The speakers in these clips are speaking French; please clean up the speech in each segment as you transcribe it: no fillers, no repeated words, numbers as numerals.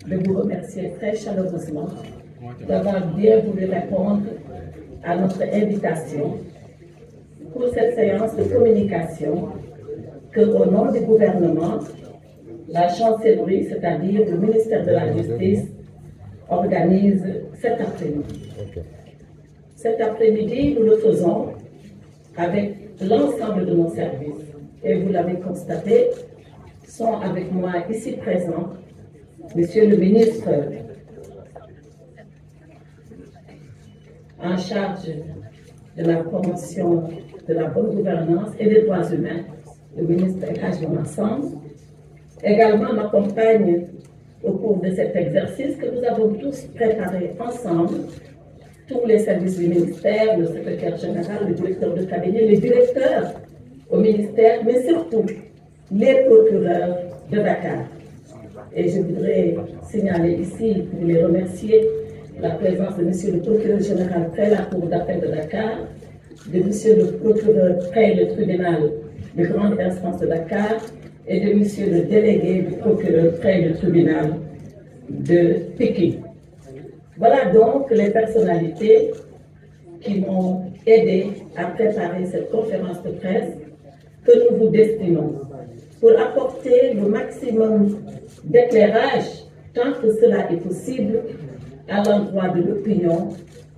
de vous remercier très chaleureusement d'avoir bien voulu répondre à notre invitation pour cette séance de communication que, au nom du gouvernement, la chancellerie, c'est-à-dire le ministère de la Justice, organise cet après-midi. Cet après-midi, nous le faisons avec l'ensemble de nos services. Et vous l'avez constaté, sont avec moi ici présents, Monsieur le ministre en charge de la promotion de la bonne gouvernance et des droits humains, le ministre Ekaj Mansang. Également m'accompagne au cours de cet exercice que nous avons tous préparé ensemble, tous les services du ministère, le secrétaire général, le directeur de cabinet, les directeurs au ministère, mais surtout les procureurs de Dakar. Et je voudrais signaler ici, pour les remercier, la présence de monsieur le procureur général près la cour d'appel de Dakar, de monsieur le procureur près le tribunal de grande instance de Dakar et de monsieur le délégué du procureur près le tribunal de Pékin. Voilà donc les personnalités qui m'ont aidé à préparer cette conférence de presse que nous vous destinons pour apporter le maximum d'éclairage, tant que cela est possible, à l'endroit de l'opinion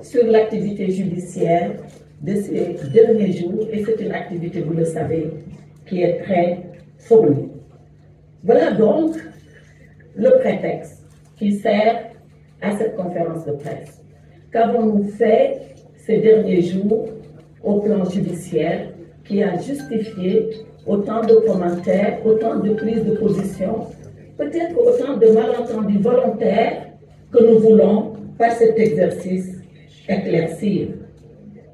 sur l'activité judiciaire de ces derniers jours, et c'est une activité, vous le savez, qui est très fournie. Voilà donc le prétexte qui sert à cette conférence de presse. Qu'avons-nous fait ces derniers jours au plan judiciaire qui a justifié autant de commentaires, autant de prises de position, peut-être autant de malentendus volontaires que nous voulons, par cet exercice, éclaircir.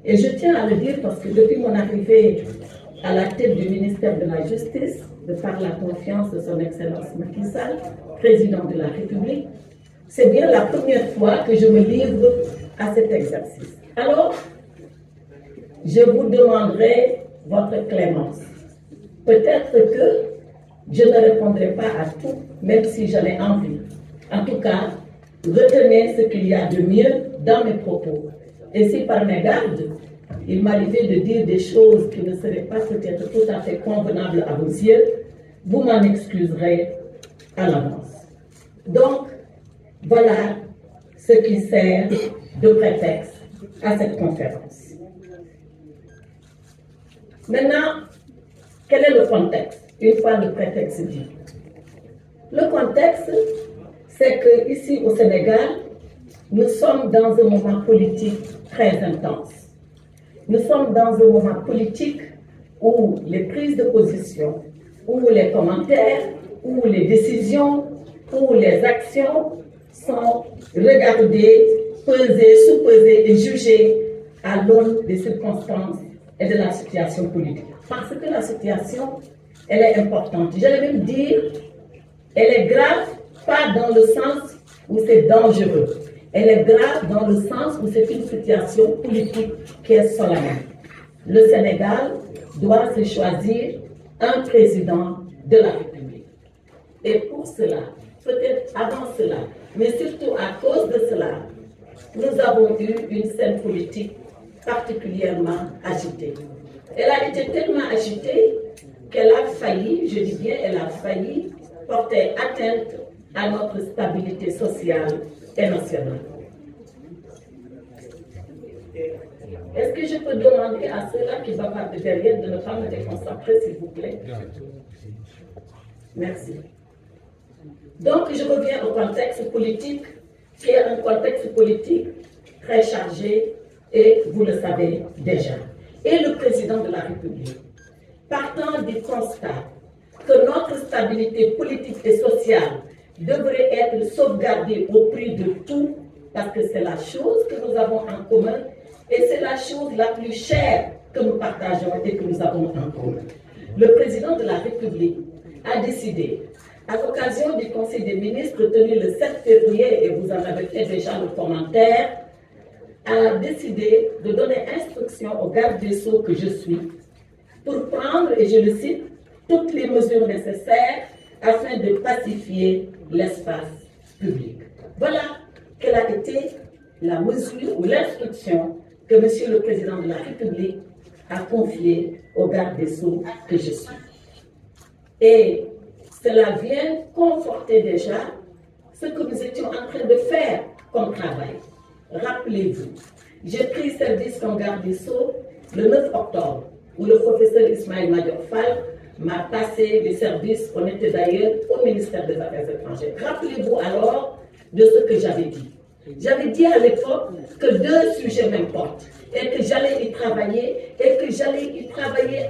Et je tiens à le dire parce que depuis mon arrivée à la tête du ministère de la Justice, de par la confiance de son Excellence Macky Sall, président de la République, c'est bien la première fois que je me livre à cet exercice. Alors, je vous demanderai votre clémence. Peut-être que je ne répondrai pas à tout, même si j'en ai envie. En tout cas, retenez ce qu'il y a de mieux dans mes propos. Et si par mégarde, il m'arrivait de dire des choses qui ne seraient pas peut-être tout à fait convenables à vos yeux, vous m'en excuserez à l'avance. Donc, voilà ce qui sert de prétexte à cette conférence. Maintenant, quel est le contexte, une fois le prétexte dit? Le contexte, c'est qu'ici au Sénégal, nous sommes dans un moment politique très intense. Nous sommes dans un moment politique où les prises de position, où les commentaires, où les décisions, où les actions sont regardées, pesées, sous-pesées et jugées à l'aune des circonstances et de la situation politique. Parce que la situation, elle est importante. J'allais même dire, elle est grave, pas dans le sens où c'est dangereux. Elle est grave dans le sens où c'est une situation politique qui est solennelle. Le Sénégal doit se choisir un président de la République. Et pour cela, peut-être avant cela, mais surtout à cause de cela, nous avons eu une scène politique particulièrement agitée. Elle a été tellement agitée qu'elle a failli, je dis bien, elle a failli porter atteinte à notre stabilité sociale et nationale. Est-ce que je peux demander à ceux-là qui bavardent derrière de ne pas me déconcentrer, s'il vous plaît? Merci. Donc, je reviens au contexte politique, qui est un contexte politique très chargé, et vous le savez déjà. Et le président de la République, partant du constat que notre stabilité politique et sociale devrait être sauvegardée au prix de tout, parce que c'est la chose que nous avons en commun, et c'est la chose la plus chère que nous partageons et que nous avons en commun. Le président de la République a décidé, à l'occasion du Conseil des ministres tenu le 7 février, et vous en avez fait déjà le commentaire, a décidé de donner instruction au garde des Sceaux que je suis pour prendre, et je le cite, toutes les mesures nécessaires afin de pacifier l'espace publique. Voilà quelle a été la mesure ou l'instruction que M. le Président de la République a confiée au garde des Sceaux que je suis. Et cela vient conforter déjà ce que nous étions en train de faire comme travail. Rappelez-vous, j'ai pris service comme garde des Sceaux le 9 octobre, où le professeur Ismaël Madior Fall m'a passé les services. On était d'ailleurs au ministère des Affaires étrangères. Rappelez-vous alors de ce que j'avais dit. J'avais dit à l'époque que 2 sujets m'importent et que j'allais y travailler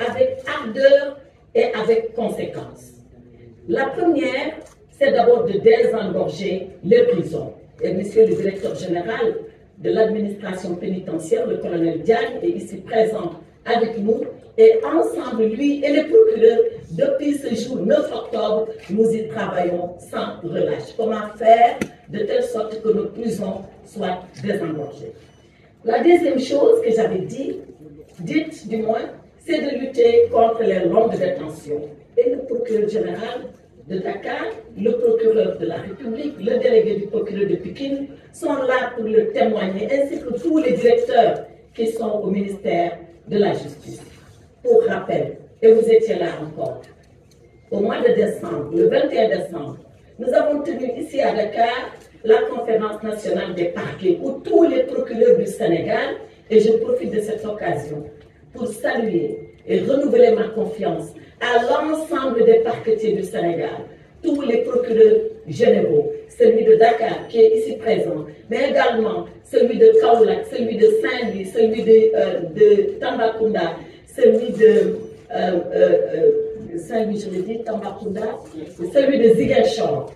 avec ardeur et avec conséquence. La première, c'est d'abord de désengorger les prisons. Et monsieur le directeur général de l'administration pénitentiaire, le colonel Diagne, est ici présent avec nous. Et ensemble, lui et les procureurs, depuis ce jour 9 octobre, nous y travaillons sans relâche. Comment faire de telle sorte que nos prisons soient désengorgées. La deuxième chose que j'avais dite du moins, c'est de lutter contre les longues détentions. Et le procureur général de Dakar, le procureur de la République, le délégué du procureur de Pikine sont là pour le témoigner, ainsi que tous les directeurs qui sont au ministère de la Justice. Pour rappel, et vous étiez là encore, au mois de décembre, le 21 décembre, nous avons tenu ici à Dakar la conférence nationale des parquets où tous les procureurs du Sénégal, et je profite de cette occasion pour saluer et renouveler ma confiance à l'ensemble des parquetiers du Sénégal, tous les procureurs généraux, celui de Dakar qui est ici présent, mais également celui de Kaolack, celui de Saint-Louis, celui de Tambacounda, celui de Saint-Louis, je l'ai dit, Tambacounda, celui de Ziguinchor,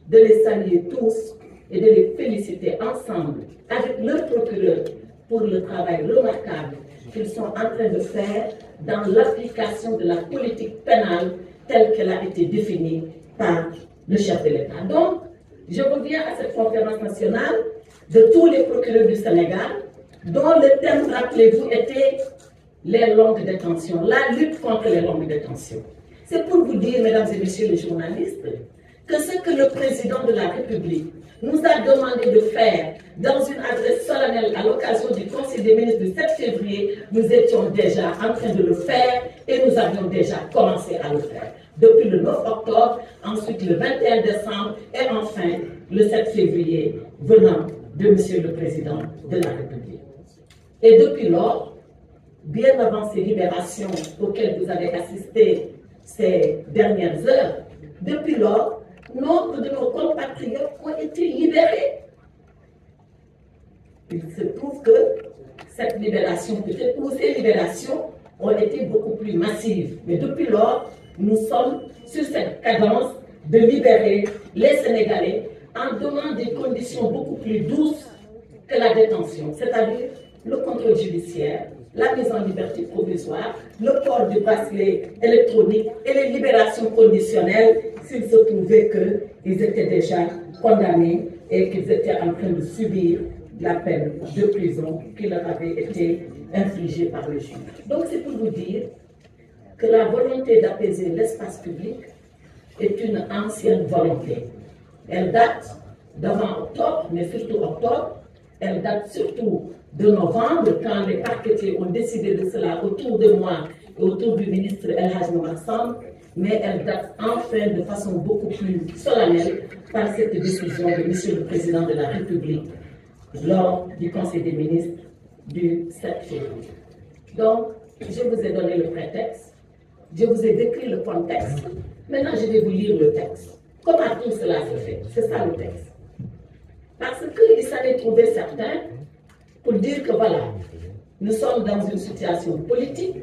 de les saluer tous et de les féliciter ensemble avec leur procureur pour le travail remarquable qu'ils sont en train de faire dans l'application de la politique pénale telle qu'elle a été définie par le chef de l'État. Donc, je reviens à cette conférence nationale de tous les procureurs du Sénégal, dont le thème, rappelez-vous, était les longues détentions, la lutte contre les longues détentions. C'est pour vous dire, mesdames et messieurs les journalistes, que ce que le président de la République nous a demandé de faire dans une adresse solennelle à l'occasion du Conseil des ministres du 7 février, nous étions déjà en train de le faire et nous avions déjà commencé à le faire. Depuis le 9 octobre, ensuite le 21 décembre et enfin le 7 février venant de Monsieur le Président de la République. Et depuis lors, bien avant ces libérations auxquelles vous avez assisté ces dernières heures, depuis lors, nombre de nos compatriotes ont été libérés. Il se trouve que cette libération, peut-être, ou ces libérations ont été beaucoup plus massives. Mais depuis lors, nous sommes sur cette cadence de libérer les Sénégalais en donnant des conditions beaucoup plus douces que la détention, c'est-à-dire le contrôle judiciaire, la mise en liberté provisoire, le port du bracelet électronique et les libérations conditionnelles s'il se trouvait qu'ils étaient déjà condamnés et qu'ils étaient en train de subir la peine de prison qui leur avait été infligée par le juge. Donc c'est pour vous dire que la volonté d'apaiser l'espace public est une ancienne volonté. Elle date d'avant octobre, mais surtout octobre. Elle date surtout de novembre, quand les parquetiers ont décidé de cela autour de moi et autour du ministre El Hadj Momar Samb, mais elle date enfin de façon beaucoup plus solennelle par cette décision de Monsieur le Président de la République lors du Conseil des ministres du 7 février. Donc, je vous ai donné le prétexte, je vous ai décrit le contexte, maintenant je vais vous lire le texte. Comment tout cela se fait? C'est ça le texte. Parce qu'il s'en est trouvé certains pour dire que voilà, nous sommes dans une situation politique,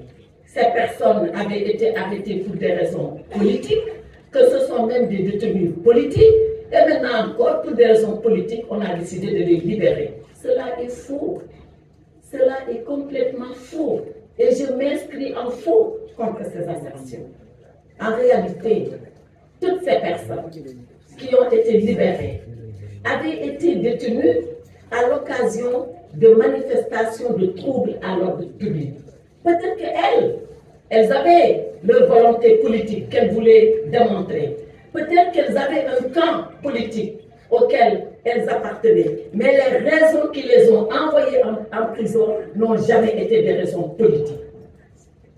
ces personnes avaient été arrêtées pour des raisons politiques, que ce sont même des détenus politiques, et maintenant encore, pour des raisons politiques, on a décidé de les libérer. Cela est faux. Cela est complètement faux. Et je m'inscris en faux contre ces assertions. En réalité, toutes ces personnes qui ont été libérées avaient été détenues à l'occasion de manifestations de troubles à l'ordre public. Peut-être qu'elles avaient leur volonté politique qu'elles voulaient démontrer. Peut-être qu'elles avaient un camp politique auxquelles elles appartenaient. Mais les raisons qui les ont envoyées en prison n'ont jamais été des raisons politiques.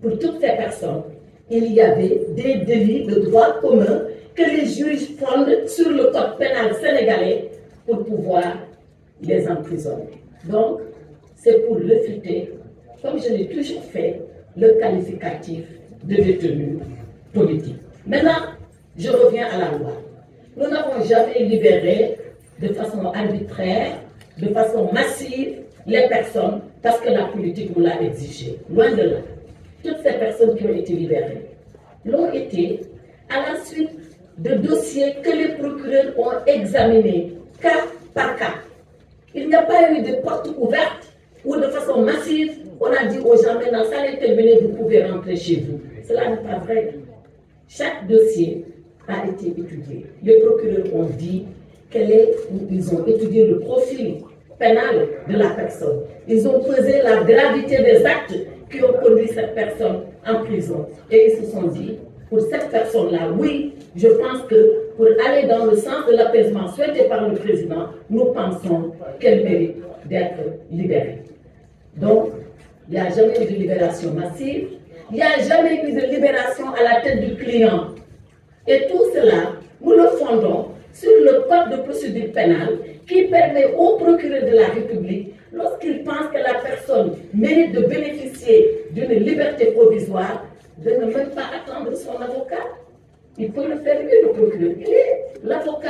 Pour toutes ces personnes, il y avait des délits de droit commun que les juges fondent sur le code pénal sénégalais pour pouvoir les emprisonner. Donc, c'est pour réfuter, comme je l'ai toujours fait, le qualificatif de détenu politique. Maintenant, je reviens à la loi. Nous n'avons jamais libéré de façon arbitraire, de façon massive, les personnes parce que la politique nous l'a exigé. Loin de là. Toutes ces personnes qui ont été libérées l'ont été à la suite de dossiers que les procureurs ont examinés cas par cas. Il n'y a pas eu de porte ouverte ou de façon massive, on a dit aux gens maintenant, ça est terminé, vous pouvez rentrer chez vous. Cela n'est pas vrai. Chaque dossier a été étudié. Les procureurs ont dit ils ont étudié le profil pénal de la personne. Ils ont pesé la gravité des actes qui ont conduit cette personne en prison. Et ils se sont dit, pour cette personne-là, oui, je pense que pour aller dans le sens de l'apaisement souhaité par le président, nous pensons qu'elle mérite d'être libérée. Donc, il n'y a jamais eu de libération massive, il n'y a jamais eu de libération à la tête du client. Et tout cela, nous le fondons sur le code de procédure pénale qui permet au procureur de la République, lorsqu'il pense que la personne mérite de bénéficier d'une liberté provisoire, de ne même pas attendre son avocat. Il peut le faire lui, le procureur. Il est l'avocat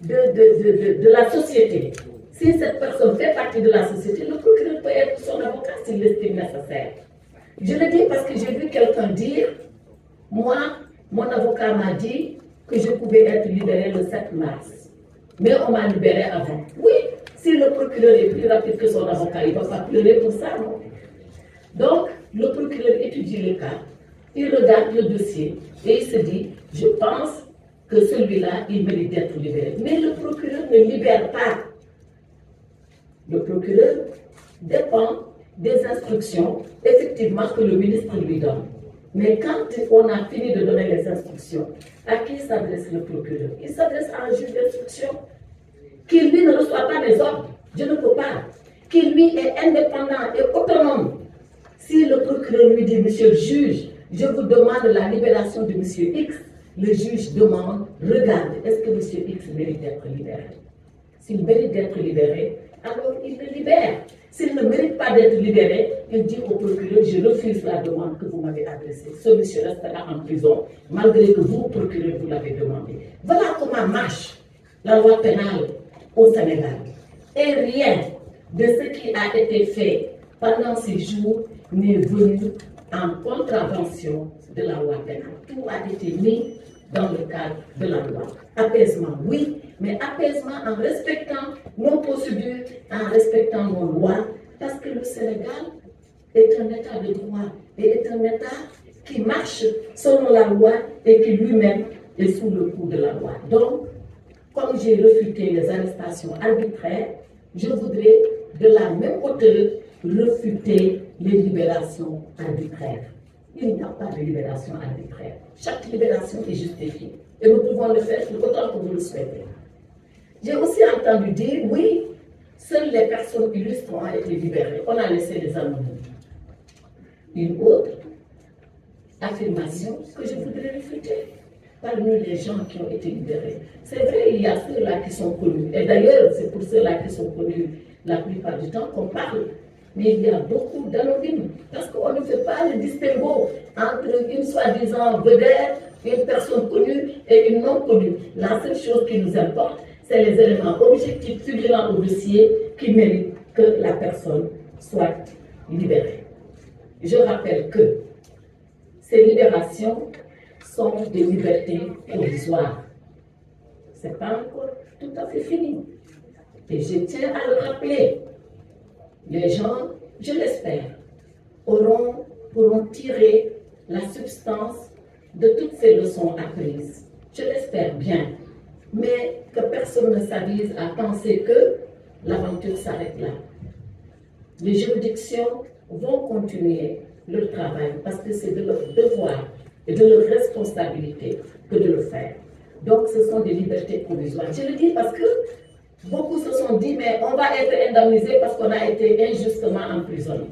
de la société. Si cette personne fait partie de la société, le procureur peut être son avocat s'il l'estime nécessaire. Je le dis parce que j'ai vu quelqu'un dire, moi, mon avocat m'a dit que je pouvais être libéré le 7 mars. Mais on m'a libéré avant. Oui, si le procureur est plus rapide que son avocat, il ne va pas pleurer pour ça, non? Donc, le procureur étudie le cas, il regarde le dossier et il se dit, je pense que celui-là, il mérite d'être libéré. Mais le procureur ne libère pas. Le procureur dépend des instructions, effectivement, que le ministre lui donne. Mais quand on a fini de donner les instructions, à qui s'adresse le procureur? Il s'adresse à un juge d'instruction qui, lui, ne reçoit pas des ordres. Je ne peux pas. Qui, lui, est indépendant et autonome. Si le procureur lui dit, monsieur le juge, je vous demande la libération de monsieur X, le juge demande, regarde, est-ce que monsieur X mérite d'être libéré? S'il mérite d'être libéré, alors il le libère. S'il ne mérite pas d'être libéré, il dit au procureur, je refuse la demande que vous m'avez adressée. Ce monsieur restera en prison, malgré que vous, procureur, vous l'avez demandé. Voilà comment marche la loi pénale au Sénégal. Et rien de ce qui a été fait pendant ces jours n'est venu en contravention de la loi pénale. Tout a été mis dans le cadre de la loi. Apaisement, oui, mais apaisement en respectant nos procédures, en respectant nos lois, parce que le Sénégal est un État de droit et est un État qui marche selon la loi et qui lui-même est sous le coup de la loi. Donc, comme j'ai refuté les arrestations arbitraires, je voudrais de la même hauteur refuter les libérations arbitraires. Il n'y a pas de libération arbitraire. Chaque libération est justifiée. Et nous pouvons le faire autant que vous le souhaitez. J'ai aussi entendu dire, oui, seules les personnes illustres ont été libérées. On a laissé les anonymes. Une autre affirmation que je voudrais réfuter parmi les gens qui ont été libérés. C'est vrai, il y a ceux-là qui sont connus. Et d'ailleurs, c'est pour ceux-là qui sont connus la plupart du temps qu'on parle. Mais il y a beaucoup d'anonymes, parce qu'on ne fait pas le distinguo entre une soi-disant vedette, une personne connue et une non connue. La seule chose qui nous importe, c'est les éléments objectifs figurant au dossier qui méritent que la personne soit libérée. Je rappelle que ces libérations sont des libertés provisoires. Ce n'est pas encore tout à fait fini. Et je tiens à le rappeler. Les gens, je l'espère, pourront tirer la substance de toutes ces leçons apprises. Je l'espère bien. Mais que personne ne s'avise à penser que l'aventure s'arrête là. Les juridictions vont continuer leur travail parce que c'est de leur devoir et de leur responsabilité que de le faire. Donc, ce sont des libertés provisoires. Je le dis parce que ont dit, mais on va être indemnisé parce qu'on a été injustement emprisonnés.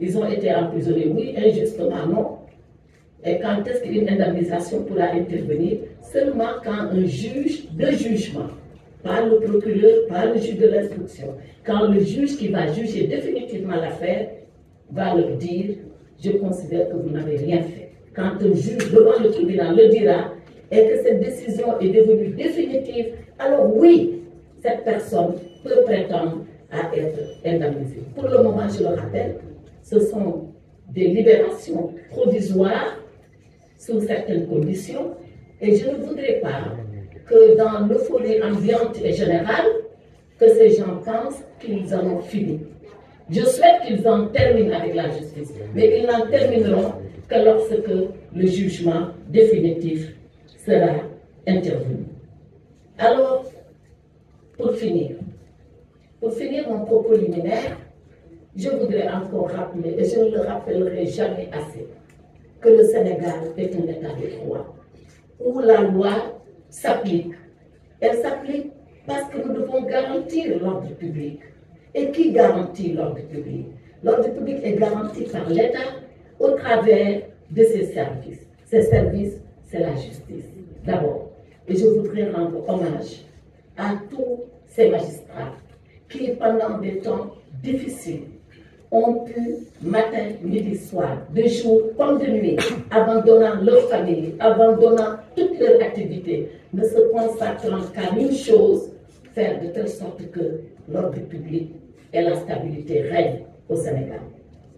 Ils ont été emprisonnés, oui, injustement, non. Et quand est-ce qu'une indemnisation pourra intervenir? Seulement quand un juge de jugement, pas le procureur, pas le juge de l'instruction, quand le juge qui va juger définitivement l'affaire va leur dire, je considère que vous n'avez rien fait. Quand un juge devant le tribunal le dira et que cette décision est devenue définitive, alors oui, cette personne peut prétendre à être indemnisée. Pour le moment, je le rappelle, ce sont des libérations provisoires sous certaines conditions et je ne voudrais pas que dans l'euphorie ambiante et générale, que ces gens pensent qu'ils en ont fini. Je souhaite qu'ils en terminent avec la justice, mais ils n'en termineront que lorsque le jugement définitif sera intervenu. Alors, pour finir mon propos liminaire, je voudrais encore rappeler, et je ne le rappellerai jamais assez, que le Sénégal est un état de droit, où la loi s'applique. Elle s'applique parce que nous devons garantir l'ordre public. Et qui garantit l'ordre public? L'ordre public est garanti par l'État au travers de ses services. Ces services, c'est la justice, d'abord. Et je voudrais rendre hommage à tous ces magistrats qui, pendant des temps difficiles, ont pu, matin, midi, soir, de jour comme de nuit, abandonnant leur famille, abandonnant toutes leurs activités, ne se consacrant qu'à une chose, faire de telle sorte que l'ordre public et la stabilité règnent au Sénégal.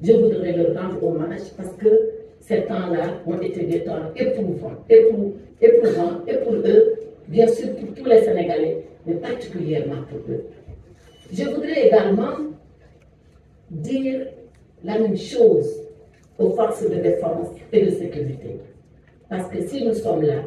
Je voudrais leur rendre hommage parce que ces temps-là ont été des temps éprouvants, et pour eux, bien sûr pour tous les Sénégalais, mais particulièrement pour eux. Je voudrais également dire la même chose aux forces de défense et de sécurité. Parce que si nous sommes là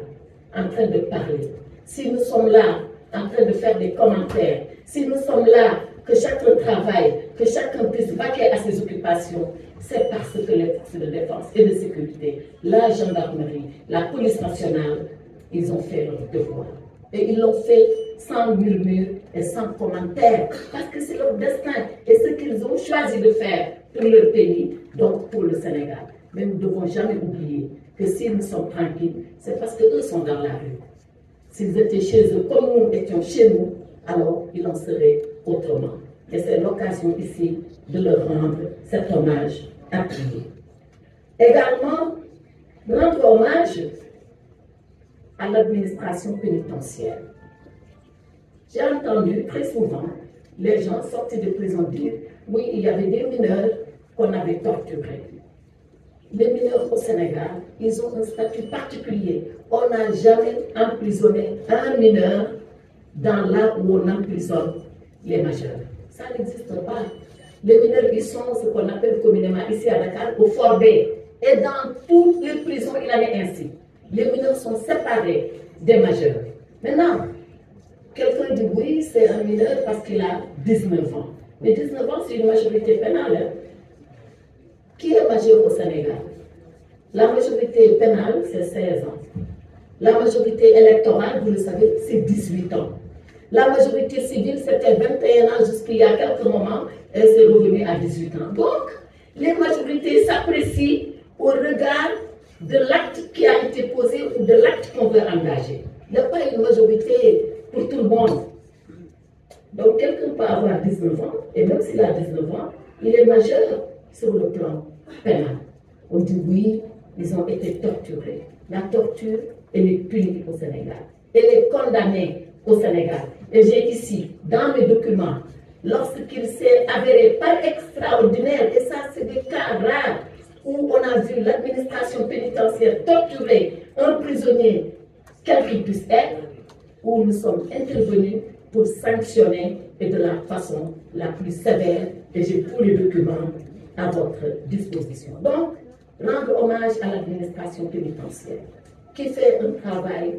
en train de parler, si nous sommes là en train de faire des commentaires, si nous sommes là que chacun travaille, que chacun puisse vaquer à ses occupations, c'est parce que les forces de défense et de sécurité, la gendarmerie, la police nationale, ils ont fait leur devoir. Et ils l'ont fait sans murmure et sans commentaire, parce que c'est leur destin et ce qu'ils ont choisi de faire pour leur pays, donc pour le Sénégal. Mais nous ne devons jamais oublier que si nous sommes tranquilles, c'est parce qu'eux sont dans la rue. S'ils étaient chez eux comme nous étions chez nous, alors il en serait autrement. Et c'est l'occasion ici de leur rendre cet hommage appuyé. Également, rendre hommage à l'administration pénitentiaire. J'ai entendu très souvent les gens sortis de prison dire oui, il y avait des mineurs qu'on avait torturés. Les mineurs au Sénégal, ils ont un statut particulier. On n'a jamais emprisonné un mineur dans là où on emprisonne les majeurs. Ça n'existe pas. Les mineurs, ils sont ce qu'on appelle communément ici à Dakar, au Fort B. Et dans toutes les prisons, il en est ainsi. Les mineurs sont séparés des majeurs. Maintenant, quelqu'un dit oui, c'est un mineur parce qu'il a 19 ans. Mais 19 ans, c'est une majorité pénale. Hein? Qui est majeur au Sénégal? La majorité pénale, c'est 16 ans. La majorité électorale, vous le savez, c'est 18 ans. La majorité civile, c'était 21 ans jusqu'il y a quelques moments, et c'est revenu à 18 ans. Donc, les majorités s'apprécient au regard de l'acte qui a été posé ou de l'acte qu'on veut engager. Il n'y a pas une majorité pour tout le monde. Donc, quelqu'un peut avoir 19 ans, et même s'il a 19 ans, il est majeur sur le plan pénal. On dit oui, ils ont été torturés. La torture, elle est punie au Sénégal. Elle est condamnée au Sénégal. Et j'ai ici, dans mes documents, lorsqu'il s'est avéré par extraordinaire, et ça c'est des cas rares, où on a vu l'administration pénitentiaire torturer un prisonnier, quel qu'il puisse être, où nous sommes intervenus pour sanctionner et de la façon la plus sévère, et j'ai tous les documents à votre disposition. Donc, rendre hommage à l'administration pénitentiaire, qui fait un travail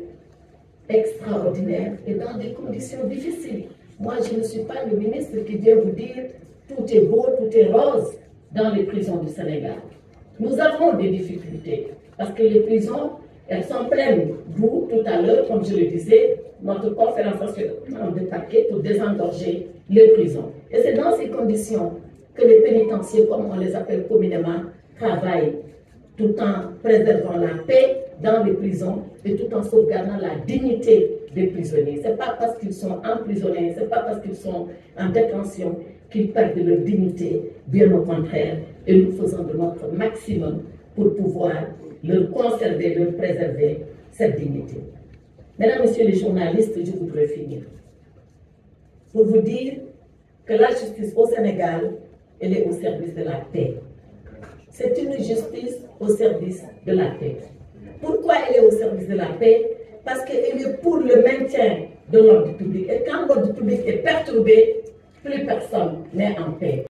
extraordinaire et dans des conditions difficiles. Moi, je ne suis pas le ministre qui vient vous dire tout est beau, tout est rose dans les prisons du Sénégal. Nous avons des difficultés parce que les prisons, elles sont pleines. Vous, tout à l'heure, comme je le disais, notre conférence nationale de parquet pour désengorger les prisons. Et c'est dans ces conditions que les pénitenciers, comme on les appelle communément, travaillent tout en préservant la paix dans les prisons et tout en sauvegardant la dignité des prisonniers. Ce n'est pas parce qu'ils sont emprisonnés, ce n'est pas parce qu'ils sont en détention qu'ils perdent leur dignité, bien au contraire. Et nous faisons de notre maximum pour pouvoir leur conserver, leur préserver cette dignité. Mesdames, Messieurs les journalistes, je voudrais finir pour vous dire que la justice au Sénégal, elle est au service de la paix. C'est une justice au service de la paix. Pourquoi elle est au service de la paix? Parce qu'elle est pour le maintien de l'ordre public. Et quand l'ordre public est perturbé, plus personne n'est en paix.